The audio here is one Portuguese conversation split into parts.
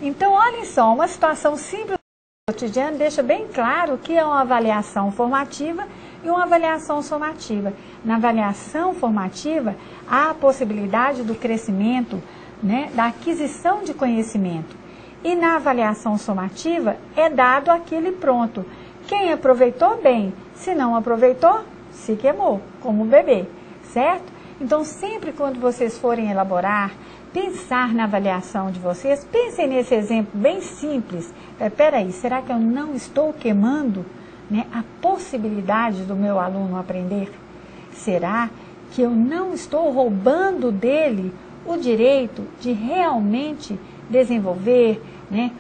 Então, olhem só, uma situação simples do cotidiano deixa bem claro o que é uma avaliação formativa e uma avaliação somativa. Na avaliação formativa, há a possibilidade do crescimento, né, da aquisição de conhecimento. E na avaliação somativa, é dado aquele pronto. Quem aproveitou, bem. Se não aproveitou, se queimou, como o bebê, certo? Então, sempre quando vocês forem elaborar, pensar na avaliação de vocês, pensem nesse exemplo bem simples. Peraí, será que eu não estou queimando, né, a possibilidade do meu aluno aprender? Será que eu não estou roubando dele o direito de realmente desenvolver, né,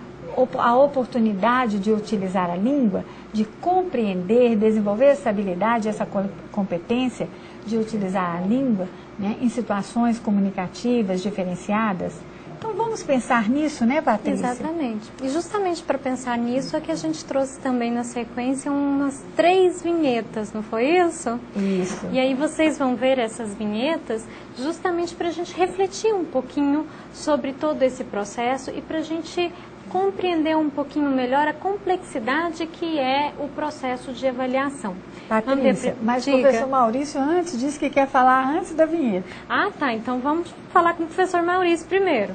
a oportunidade de utilizar a língua, de compreender, desenvolver essa habilidade, essa competência de utilizar a língua, né, em situações comunicativas diferenciadas? Então vamos pensar nisso, né, Patrícia? Exatamente. E justamente para pensar nisso é que a gente trouxe também na sequência umas 3 vinhetas, não foi isso? Isso. E aí vocês vão ver essas vinhetas justamente para a gente refletir um pouquinho sobre todo esse processo e para a gente compreender um pouquinho melhor a complexidade que é o processo de avaliação. Patrícia, mas o professor Maurício antes disse que quer falar antes da vinheta. Ah, tá. Então vamos falar com o professor Maurício primeiro.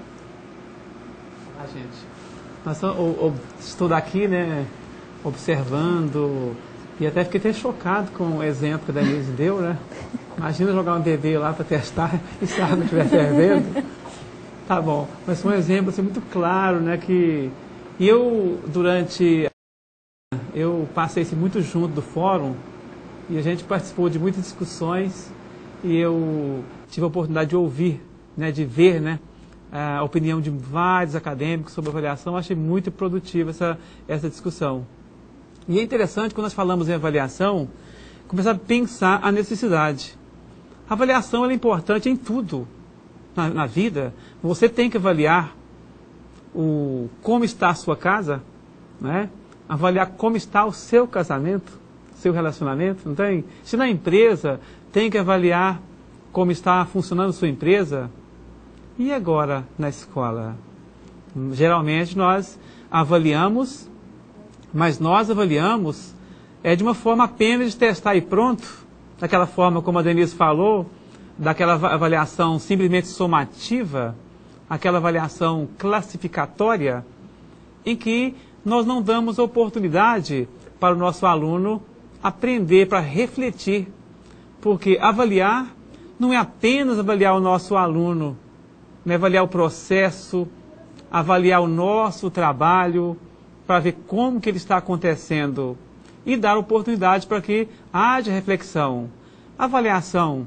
Gente, nós estou aqui, né, observando, e até fiquei até chocado com o exemplo que a Denise deu, né? Imagina jogar um bebê lá para testar e se a água estiver fervendo. Tá bom, mas foi um exemplo assim, muito claro, né, que eu passei assim, muito junto do fórum e a gente participou de muitas discussões e eu tive a oportunidade de ouvir, né, de ver, né, a opinião de vários acadêmicos sobre avaliação. Achei muito produtiva essa discussão. E é interessante, quando nós falamos em avaliação, começar a pensar a necessidade. A avaliação ela é importante em tudo na vida. Você tem que avaliar como está a sua casa, né? Avaliar como está o seu casamento, seu relacionamento, não tem? Se na empresa, tem que avaliar como está funcionando a sua empresa. E agora, na escola? Geralmente nós avaliamos, mas nós avaliamos de uma forma apenas de testar e pronto, daquela forma como a Denise falou, daquela avaliação simplesmente somativa, aquela avaliação classificatória, em que nós não damos oportunidade para o nosso aluno aprender, para refletir, porque avaliar não é apenas avaliar o nosso aluno, não é avaliar o processo, avaliar o nosso trabalho, para ver como que ele está acontecendo e dar oportunidade para que haja reflexão. Avaliação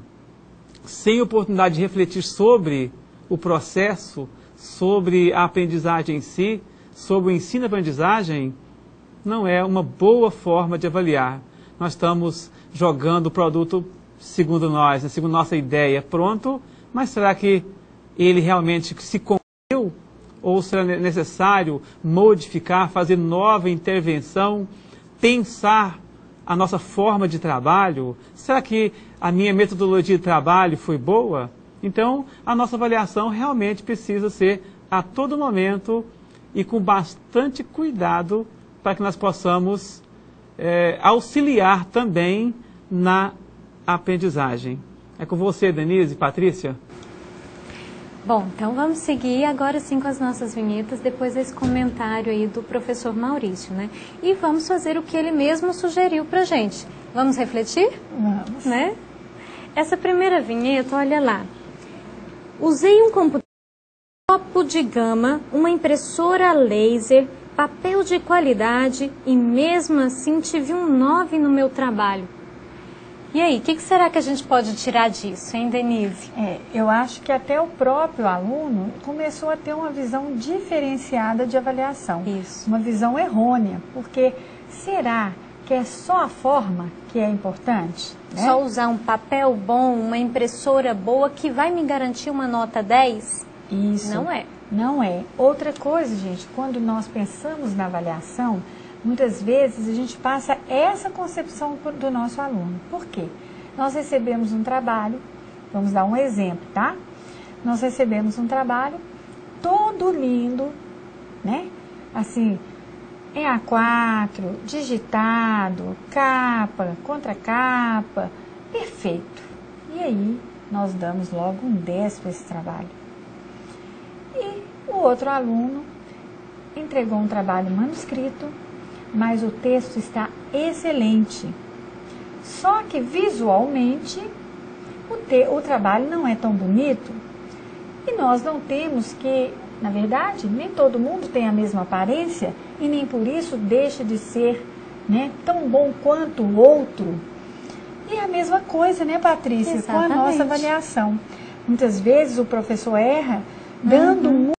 sem oportunidade de refletir sobre o processo, sobre a aprendizagem em si, sobre o ensino-aprendizagem, não é uma boa forma de avaliar. Nós estamos jogando o produto segundo nós, né, segundo nossa ideia, pronto, mas será que ele realmente se concluiu? Ou será necessário modificar, fazer nova intervenção, pensar a nossa forma de trabalho? Será que a minha metodologia de trabalho foi boa? Então, a nossa avaliação realmente precisa ser a todo momento e com bastante cuidado para que nós possamos auxiliar também na aprendizagem. É com você, Denise e Patrícia. Bom, então vamos seguir agora sim com as nossas vinhetas, depois desse comentário aí do professor Maurício, né? E vamos fazer o que ele mesmo sugeriu pra gente. Vamos refletir? Vamos. Né? Essa primeira vinheta, olha lá. Usei um computador topo de gama, uma impressora laser, papel de qualidade e mesmo assim tive um 9 no meu trabalho. E aí, o que será que a gente pode tirar disso, hein, Denise? Eu acho que até o próprio aluno começou a ter uma visão diferenciada de avaliação. Isso. Uma visão errônea, porque será que é só a forma que é importante? Né? Só usar um papel bom, uma impressora boa que vai me garantir uma nota 10? Isso. Não é. Não é. Outra coisa, gente, quando nós pensamos na avaliação, muitas vezes a gente passa essa concepção do nosso aluno. Por quê? Nós recebemos um trabalho, vamos dar um exemplo, tá? Nós recebemos um trabalho todo lindo, né? Assim, em A4, digitado, capa, contracapa, perfeito. E aí, nós damos logo um 10 para esse trabalho. E o outro aluno entregou um trabalho manuscrito, mas o texto está excelente. Só que visualmente o trabalho não é tão bonito e nós não temos que, na verdade, nem todo mundo tem a mesma aparência e nem por isso deixa de ser, né, tão bom quanto o outro. E a mesma coisa, né, Patrícia, Exatamente. com a nossa avaliação. Muitas vezes o professor erra dando muito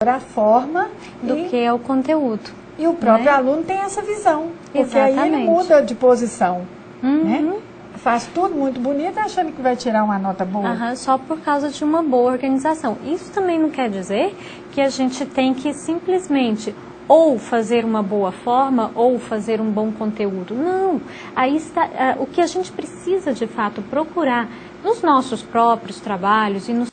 a forma Do que é o conteúdo. e o próprio né? aluno tem essa visão, porque aí ele Exatamente. muda de posição, né? Uhum. Faz tudo muito bonito achando que vai tirar uma nota boa. Aham, só por causa de uma boa organização. Isso também não quer dizer que a gente tem que simplesmente ou fazer uma boa forma ou fazer um bom conteúdo. Não, aí está o que a gente precisa de fato procurar nos nossos próprios trabalhos e nos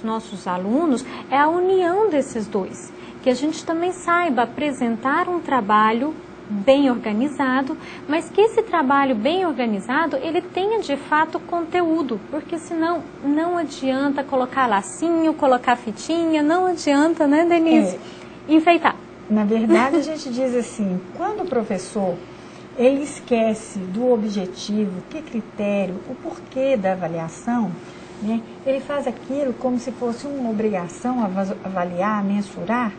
nossos alunos é a união desses dois. Que a gente também saiba apresentar um trabalho bem organizado, mas que esse trabalho bem organizado, ele tenha de fato conteúdo, porque senão não adianta colocar lacinho, colocar fitinha, não adianta, né, Denise? Enfeitar. Na verdade, a gente diz assim, quando o professor ele esquece do objetivo, que critério, o porquê da avaliação, né, ele faz aquilo como se fosse uma obrigação avaliar, mensurar,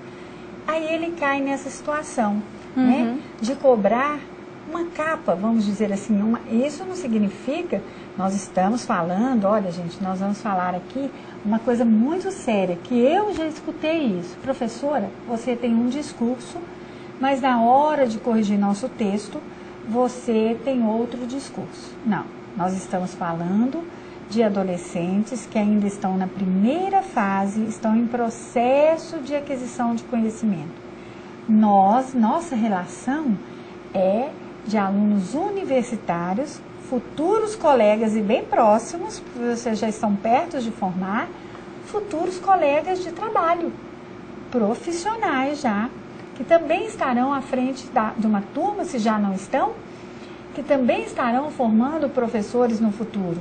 aí ele cai nessa situação. Né, de cobrar uma capa, vamos dizer assim. Isso não significa, nós estamos falando, olha gente, nós vamos falar aqui uma coisa muito séria, que eu já escutei isso. Professora, você tem um discurso, mas na hora de corrigir nosso texto, você tem outro discurso. Não, nós estamos falando de adolescentes que ainda estão na primeira fase, estão em processo de aquisição de conhecimento. Nossa relação é de alunos universitários, futuros colegas e bem próximos, porque vocês já estão perto de formar, futuros colegas de trabalho, profissionais já, que também estarão à frente de uma turma, se já não estão, que também estarão formando professores no futuro.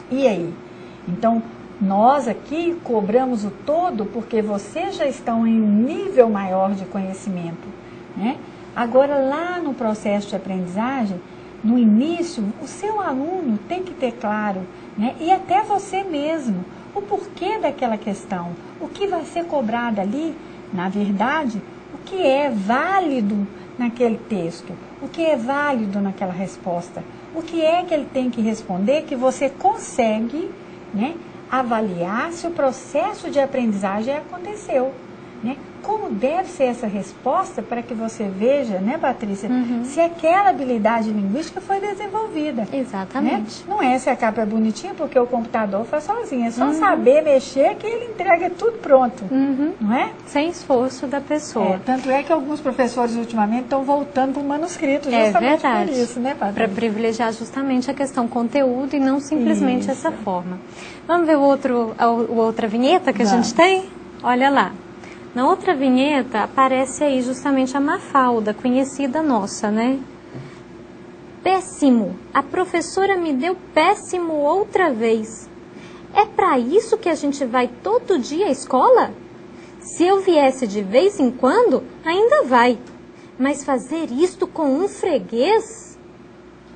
E aí? Então, nós aqui cobramos o todo porque vocês já estão em um nível maior de conhecimento, né? Agora, lá no processo de aprendizagem, no início, o seu aluno tem que ter claro, né? E até você mesmo, o porquê daquela questão, o que vai ser cobrado ali, na verdade, o que é válido naquele texto, o que é válido naquela resposta, o que é que ele tem que responder que você consegue, né, avaliar se o processo de aprendizagem aconteceu, né? Como deve ser essa resposta para que você veja, né, Patrícia, se aquela habilidade linguística foi desenvolvida. Exatamente. Né? Não é se a capa é bonitinha porque o computador faz sozinho, é só saber mexer que ele entrega tudo pronto, não é? Sem esforço da pessoa. Tanto é que alguns professores ultimamente estão voltando para o manuscrito justamente por isso, né, Patrícia? Para privilegiar justamente a questão conteúdo e não simplesmente essa forma. Vamos ver a outra vinheta que a gente tem? Olha lá. Na outra vinheta aparece aí justamente a Mafalda, conhecida nossa, né? Péssimo. A professora me deu péssimo outra vez. É para isso que a gente vai todo dia à escola? Se eu viesse de vez em quando, ainda vai. Mas fazer isto com um freguês?